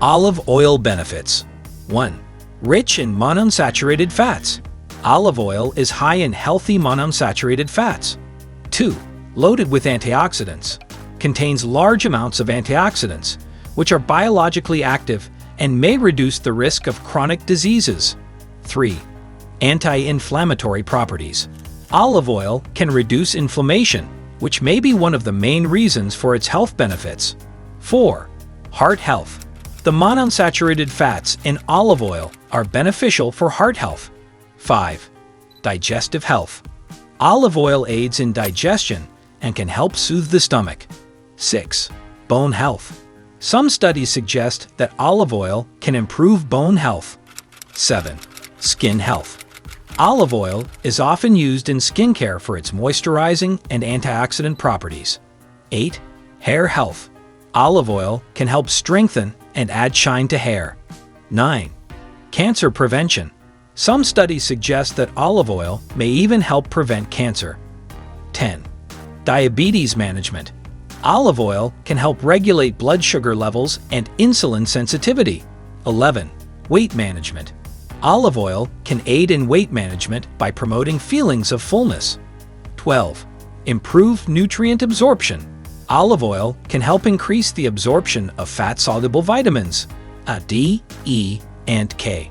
Olive oil benefits. 1. Rich in monounsaturated fats. Olive oil is high in healthy monounsaturated fats. 2. Loaded with antioxidants. Contains large amounts of antioxidants, which are biologically active and may reduce the risk of chronic diseases. 3. Anti-inflammatory properties. Olive oil can reduce inflammation, which may be one of the main reasons for its health benefits. 4. Heart health. The monounsaturated fats in olive oil are beneficial for heart health. 5. Digestive health. Olive oil aids in digestion and can help soothe the stomach. 6. Bone health. Some studies suggest that olive oil can improve bone health. 7. Skin health. Olive oil is often used in skincare for its moisturizing and antioxidant properties. 8. Hair health. Olive oil can help strengthen and add shine to hair. 9. Cancer prevention. Some studies suggest that olive oil may even help prevent cancer. 10. Diabetes management. Olive oil can help regulate blood sugar levels and insulin sensitivity. 11. Weight management. Olive oil can aid in weight management by promoting feelings of fullness. 12. Improve nutrient absorption. Olive oil can help increase the absorption of fat-soluble vitamins, D, E, and K.